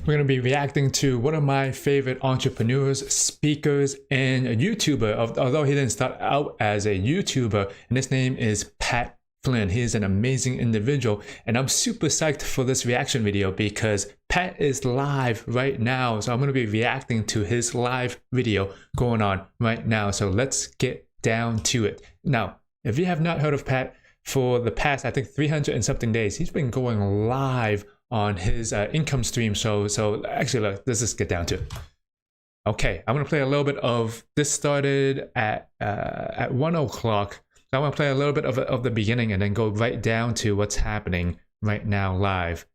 We're going to be reacting to one of my favorite entrepreneurs, speakers, and a YouTuber, although he didn't start out as a YouTuber, and his name is Pat Flynn. He is an amazing individual, and I'm super psyched for this reaction video because Pat is live right now. So I'm going to be reacting to his live video going on right now. So let's get down to it. Now, if you have not heard of Pat, for the past, I think 300 and something days, he's been going live on his income stream. So actually, let's just get down to it. Okay, I'm gonna play a little bit of this. Started at 1 o'clock. So I'm gonna play a little bit of the beginning and then go right down to what's happening right now live.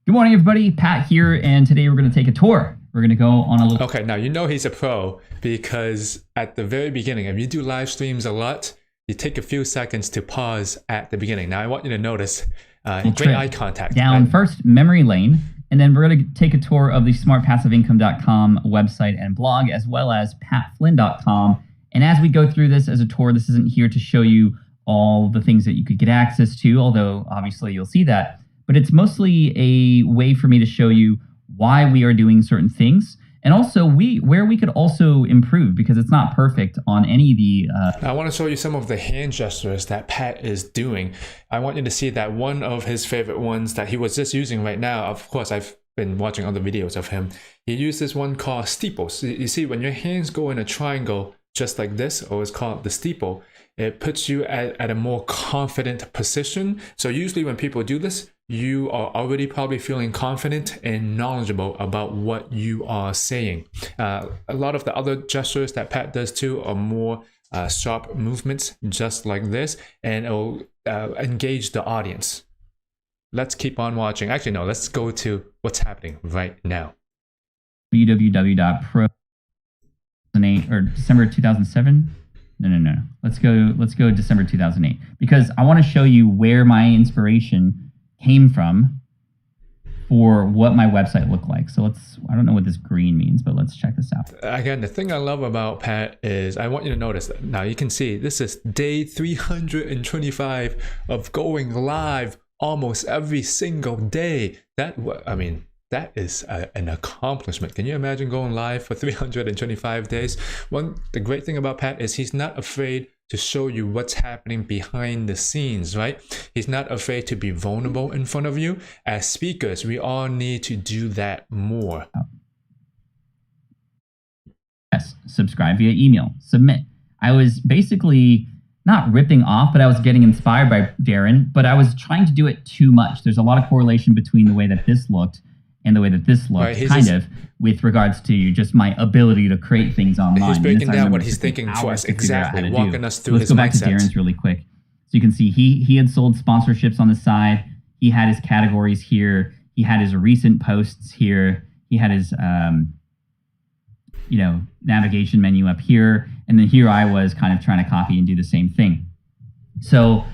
Good morning, everybody. Pat here, and today we're gonna take a tour. We're gonna go on a little. Okay, now you know he's a pro because at the very beginning, if you do live streams a lot, you take a few seconds to pause at the beginning. Now I want you to notice great eye contact. Down first memory lane, and then we're gonna take a tour of the smartpassiveincome.com website and blog, as well as patflynn.com. And as we go through this as a tour, this isn't here to show you all the things that you could get access to, although obviously you'll see that. But it's mostly a way for me to show you why we are doing certain things, and also where we could also improve, because it's not perfect on any of the... I want to show you some of the hand gestures that Pat is doing. I want you to see that one of his favorite ones that he was just using right now. Of course, I've been watching other videos of him. He used this one called steeples. You see, when your hands go in a triangle just like this, or it's called the steeple, it puts you at a more confident position. So usually when people do this, you are already probably feeling confident and knowledgeable about what you are saying. A lot of the other gestures that Pat does too are more sharp movements, just like this, and it'll engage the audience. Let's keep on watching. Actually, no, let's go to what's happening right now. www.pro or December 2007. No. Let's go December 2008, because I want to show you where my inspiration came from for what my website looked like. So I don't know what this green means, but let's check this out. Again, the thing I love about Pat is I want you to notice that now you can see this is day 325 of going live almost every single day. That is an accomplishment. Can you imagine going live for 325 days? The great thing about Pat is he's not afraid to show you what's happening behind the scenes, right? He's not afraid to be vulnerable in front of you. As speakers, we all need to do that more. Yes, subscribe via email, submit. I was basically not ripping off, but I was getting inspired by Darren, but I was trying to do it too much. There's a lot of correlation between the way that this looked and the way that this looked, right, with regards to just my ability to create things online. He's breaking down what he's thinking for us, exactly, walking us through his mindset. Let's go back to Darren's really quick. So you can see he had sold sponsorships on the side. He had his categories here. He had his recent posts here. He had his navigation menu up here. And then here I was kind of trying to copy and do the same thing. So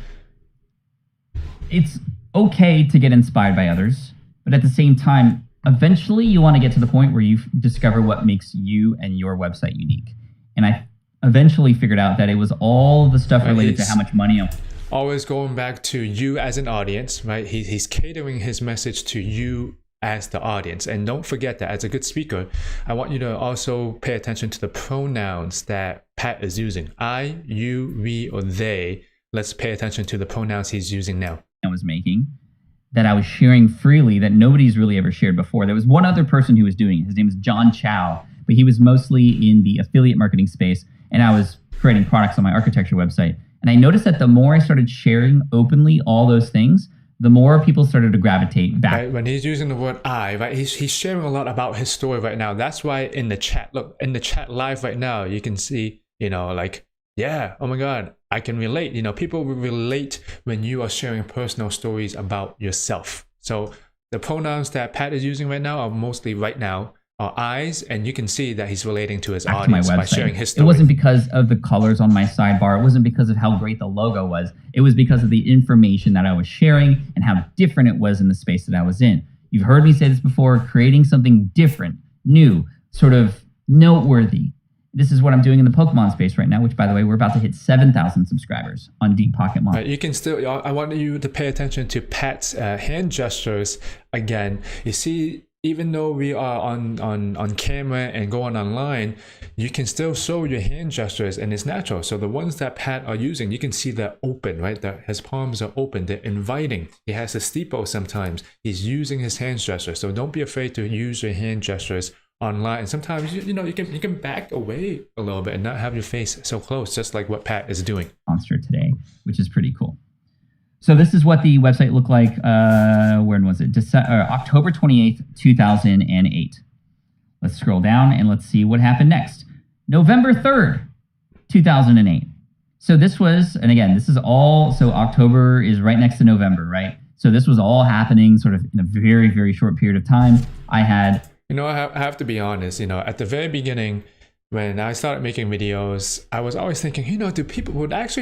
it's okay to get inspired by others, but at the same time, eventually you want to get to the point where you discover what makes you and your website unique. And I eventually figured out that it was all the stuff related to how much money I'm... Always going back to you as an audience, right? He's catering his message to you as the audience. And don't forget that as a good speaker, I want you to also pay attention to the pronouns that Pat is using. I, you, we, or they. Let's pay attention to the pronouns he's using now. I was making, that I was sharing freely, that nobody's really ever shared before. There was one other person who was doing it. His name is John Chow, but he was mostly in the affiliate marketing space, and I was creating products on my architecture website. And I noticed that the more I started sharing openly all those things, the more people started to gravitate back. Right, when he's using the word I, right, he's sharing a lot about his story right now. That's why in the chat, look, in the chat live right now, you can see, like, yeah, oh my God, I can relate. People will relate when you are sharing personal stories about yourself. So the pronouns that Pat is using right now are mostly right now are I's, and you can see that he's relating to his audience by sharing his story. It wasn't because of the colors on my sidebar. It wasn't because of how great the logo was. It was because of the information that I was sharing and how different it was in the space that I was in. You've heard me say this before, creating something different, new, sort of noteworthy, This is what I'm doing in the Pokemon space right now, which, by the way, we're about to hit 7,000 subscribers on Deep Pocket Month. You can still, I want you to pay attention to Pat's hand gestures again. You see, even though we are on camera and going online, you can still show your hand gestures and it's natural. So the ones that Pat are using, you can see they're open, right? His palms are open, they're inviting. He has a steeple sometimes. He's using his hand gestures. So don't be afraid to use your hand gestures online. And sometimes you can back away a little bit and not have your face so close, just like what Pat is doing. Monster today, which is pretty cool. So this is what the website looked like. When was it? October 28th, 2008. Let's scroll down and let's see what happened next. November 3rd, 2008. So this was, and again, this is all, so October is right next to November, right? So this was all happening sort of in a very, very short period of time. I had... I have to be honest, at the very beginning, when I started making videos, I was always thinking, would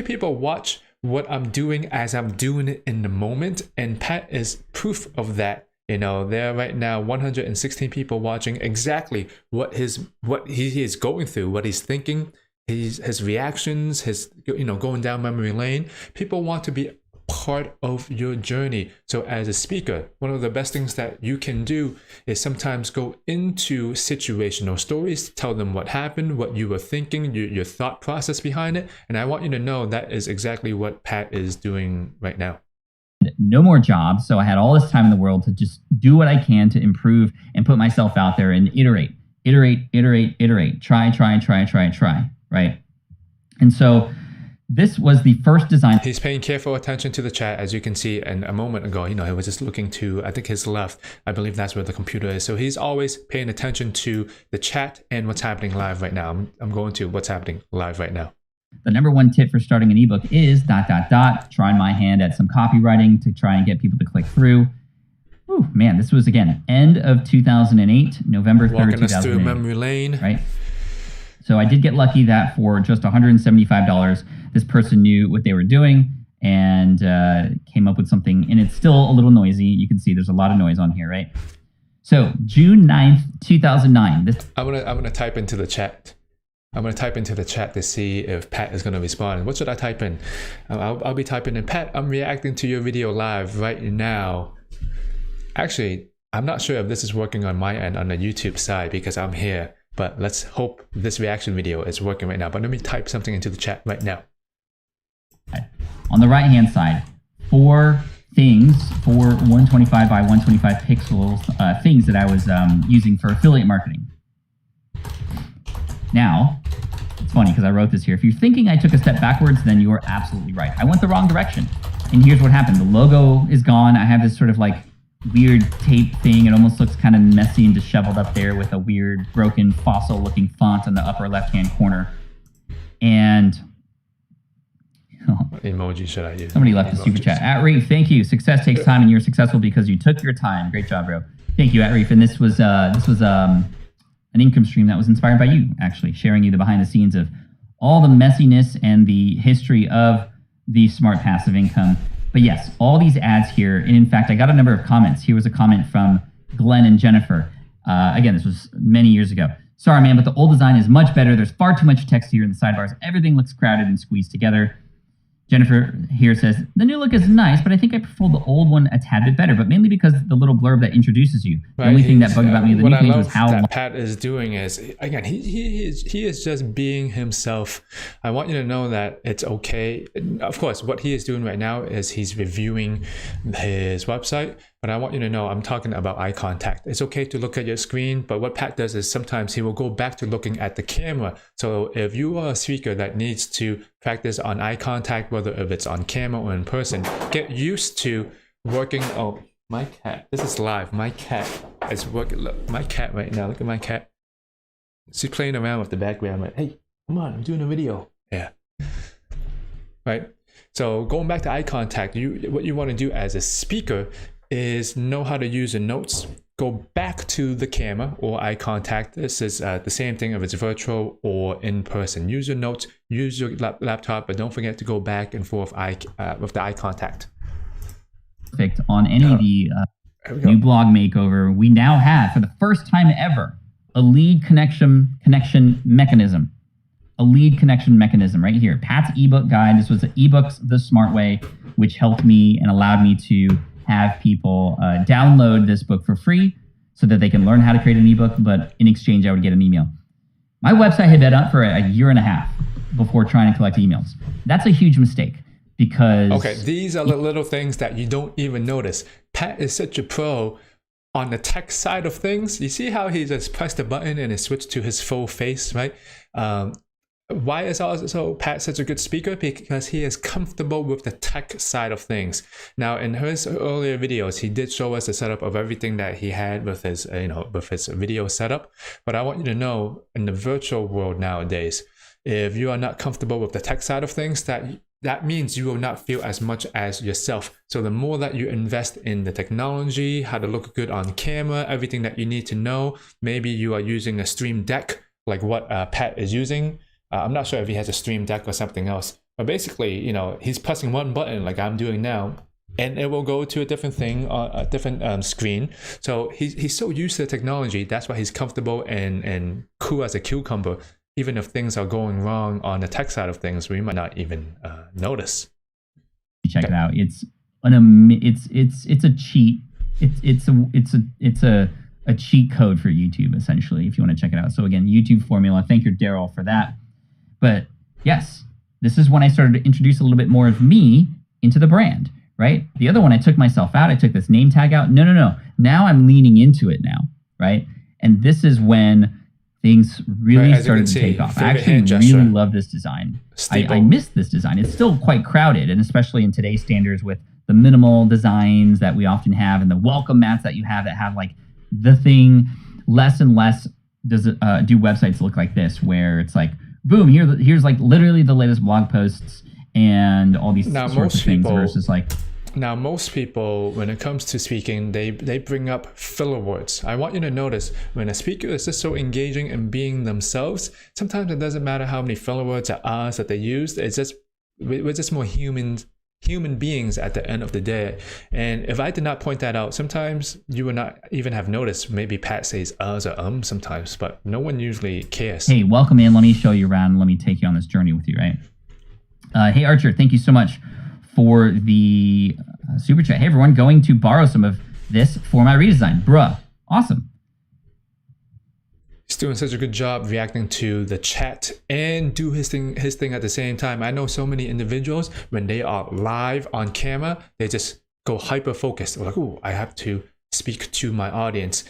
people watch what I'm doing as I'm doing it in the moment? And Pat is proof of that. There are right now 116 people watching exactly what he is going through, what he's thinking, his reactions, his going down memory lane. People want to be part of your journey. So as a speaker, one of the best things that you can do is sometimes go into situational stories, tell them what happened, what you were thinking, your thought process behind it. And I want you to know that is exactly what Pat is doing right now. No more jobs. So I had all this time in the world to just do what I can to improve and put myself out there and iterate, try, right? And so this was the first design. He's paying careful attention to the chat, as you can see. And a moment ago, he was just looking to, I think, his left. I believe that's where the computer is. So he's always paying attention to the chat and what's happening live right now. I'm going to what's happening live right now. The number one tip for starting an ebook is ... trying my hand at some copywriting to try and get people to click through. Whew, man, this was, again, end of 2008, November 3rd, Walking 2008. us through memory lane. Right? So I did get lucky that for just $175, this person knew what they were doing and came up with something. And it's still a little noisy. You can see there's a lot of noise on here, right? So June 9th, 2009. I'm gonna type into the chat. I'm going to type into the chat to see if Pat is going to respond. What should I type in? I'll be typing in, Pat, I'm reacting to your video live right now. Actually, I'm not sure if this is working on my end on the YouTube side because I'm here. But let's hope this reaction video is working right now. But let me type something into the chat right now. On the right-hand side, 4 125 by 125 pixels things that I was using for affiliate marketing. Now, it's funny because I wrote this here. If you're thinking I took a step backwards, then you are absolutely right. I went the wrong direction. And here's what happened. The logo is gone. I have this sort of like weird tape thing. It almost looks kind of messy and disheveled up there with a weird broken fossil looking font in the upper left-hand corner. And what emoji should I use? Somebody left a super chat. At Reef, thank you. Success takes time and you're successful because you took your time. Great job, bro. Thank you, At Reef. And this was an income stream that was inspired by you, actually, sharing you the behind the scenes of all the messiness and the history of the smart passive income. But yes, all these ads here, and in fact, I got a number of comments. Here was a comment from Glenn and Jennifer. Again, this was many years ago. Sorry, man, but the old design is much better. There's far too much text here in the sidebars. Everything looks crowded and squeezed together. Jennifer here says, the new look is nice, but I think I prefer the old one a tad bit better, but mainly because the little blurb that introduces you. The only thing that bugged about me, the new page was how... What I love that Pat is doing is, again, he is just being himself. I want you to know that it's okay. Of course, what he is doing right now is he's reviewing his website, but I want you to know I'm talking about eye contact. It's okay to look at your screen, but what Pat does is sometimes he will go back to looking at the camera. So if you are a speaker that needs to practice on eye contact, whether if it's on camera or in person, get used to working. Oh, my cat. This is live. My cat is working. Look, my cat right now. Look at my cat. She's playing around with the background. I'm like, hey, come on, I'm doing a video. Yeah. Right. So going back to eye contact, what you want to do as a speaker is know how to use the notes. Go back to the camera or eye contact. This is the same thing if it's virtual or in person. Use your notes, use your laptop, but don't forget to go back and forth with the eye contact. Perfect. On any of the new blog makeover, we now have, for the first time ever, a lead connection mechanism. a lead connection mechanism right here. Pat's ebook guide. This was the ebooks the smart way, which helped me and allowed me to have people download this book for free so that they can learn how to create an ebook. But in exchange, I would get an email. My website had been up for a year and a half before trying to collect emails. That's a huge mistake because... Okay, these are the little things that you don't even notice. Pat is such a pro on the tech side of things. You see how he just pressed the button and it switched to his full face, right? Why is also Pat such a good speaker? Because he is comfortable with the tech side of things. Now, in his earlier videos, he did show us the setup of everything that he had with his, with his video setup. But I want you to know, in the virtual world nowadays, if you are not comfortable with the tech side of things, that means you will not feel as much as yourself. So the more that you invest in the technology, how to look good on camera, everything that you need to know, maybe you are using a Stream Deck like what Pat is using. I'm not sure if he has a Stream Deck or something else, but basically, he's pressing one button like I'm doing now, and it will go to a different thing, a different screen. So he's so used to the technology. That's why he's comfortable and cool as a cucumber. Even if things are going wrong on the tech side of things, we might not even notice. Check it out. It's a cheat. It's a cheat code for YouTube, essentially, if you want to check it out. So again, YouTube formula. Thank you, Daryl, for that. But yes, this is when I started to introduce a little bit more of me into the brand, right? The other one, I took myself out. I took this name tag out. No. Now I'm leaning into it now, right? And this is when things really started to take off. I actually really love this design. I miss this design. It's still quite crowded, and especially in today's standards with the minimal designs that we often have and the welcome mats that you have that have like the thing. Less and less does it do websites look like this, where it's like, boom, here's like literally the latest blog posts and all these sorts of things versus like... Now, most people, when it comes to speaking, they bring up filler words. I want you to notice when a speaker is just so engaging and being themselves, sometimes it doesn't matter how many filler words or R's that they use. It's just, we're just more human beings at the end of the day. And if I did not point that out, sometimes you would not even have noticed. Maybe Pat says uhs or sometimes, but no one usually cares. Hey, welcome in. Let me show you around. Let me take you on this journey with you, right? Hey, Archer, thank you so much for the super chat. Hey, everyone, going to borrow some of this for my redesign. Bruh, awesome. He's doing such a good job reacting to the chat and do his thing at the same time. I know so many individuals, when they are live on camera, they just go hyper focused. Like, oh, I have to speak to my audience.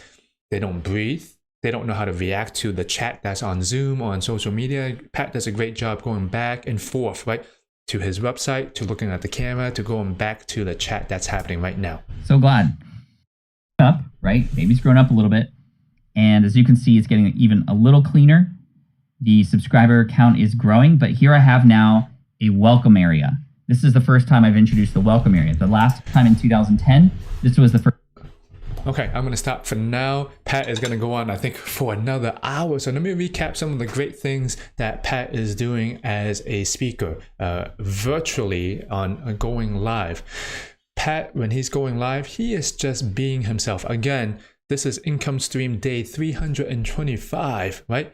They don't breathe. They don't know how to react to the chat that's on Zoom or on social media. Pat does a great job going back and forth, right? To his website, to looking at the camera, to going back to the chat that's happening right now. So glad. Up, right? Baby's grown up a little bit. And as you can see, it's getting even a little cleaner. The subscriber count is growing, but here I have now a welcome area. This is the first time I've introduced the welcome area. The last time in 2010, this was the first. Okay, I'm going to stop for now. Pat is going to go on, I think, for another hour. So let me recap some of the great things that Pat is doing as a speaker virtually on going live. Pat, when he's going live, he is just being himself. Again, this is income stream day 325, right?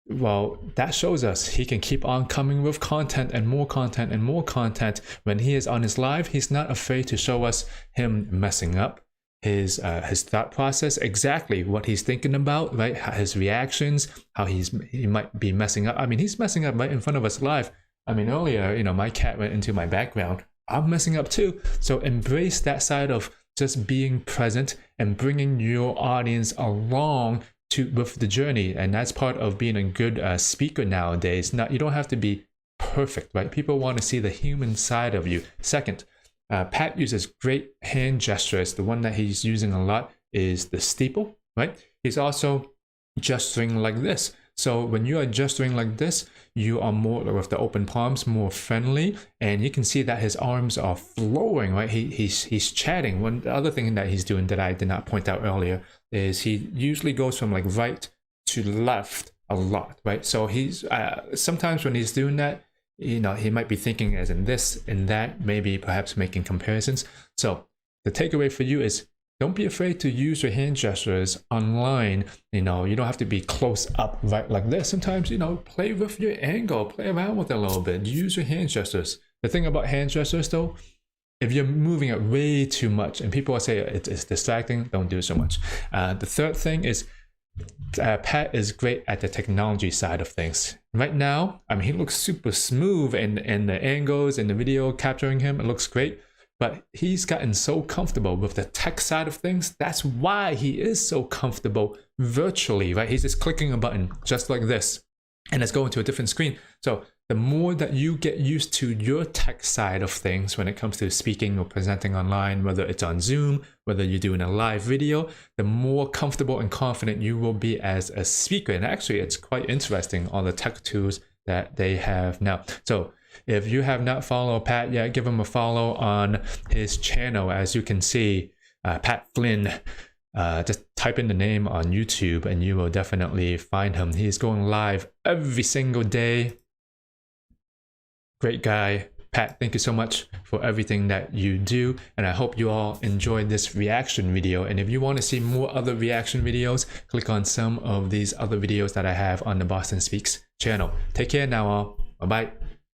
Well, that shows us he can keep on coming with content and more content and more content. When he is on his live, he's not afraid to show us him messing up. His thought process, exactly what he's thinking about, right? His reactions, how he might be messing up. I mean, he's messing up right in front of us live. I mean, earlier, my cat went into my background. I'm messing up too. So embrace that side of just being present and bringing your audience along with the journey. And that's part of being a good speaker nowadays. Now, you don't have to be perfect, right? People want to see the human side of you. Second, Pat uses great hand gestures. The one that he's using a lot is the steeple, right? He's also gesturing like this. So when you are gesturing like this, you are more with the open palms, more friendly, and you can see that his arms are flowing, right? He's chatting. The other thing that he's doing that I did not point out earlier is he usually goes from like right to left a lot, right? So he's sometimes when he's doing that, he might be thinking as in this and that, maybe perhaps making comparisons. So the takeaway for you is don't be afraid to use your hand gestures online. You don't have to be close up right like this. Sometimes, play with your angle, play around with it a little bit, use your hand gestures. The thing about hand gestures though, if you're moving it way too much and people say it's distracting, don't do so much. The third thing is Pat is great at the technology side of things. Right now, he looks super smooth and the angles and the video capturing him, it looks great. But he's gotten so comfortable with the tech side of things. That's why he is so comfortable virtually, right? He's just clicking a button just like this, and it's going to a different screen. So the more that you get used to your tech side of things when it comes to speaking or presenting online, whether it's on Zoom, whether you're doing a live video, the more comfortable and confident you will be as a speaker. And actually, it's quite interesting, all the tech tools that they have now. So if you have not followed Pat yet, give him a follow on his channel. As you can see, Pat Flynn, just type in the name on YouTube and you will definitely find him. He's going live every single day. Great guy. Pat, thank you so much for everything that you do. And I hope you all enjoyed this reaction video. And if you want to see more other reaction videos, click on some of these other videos that I have on the Boston Speaks channel. Take care now all. Bye-bye.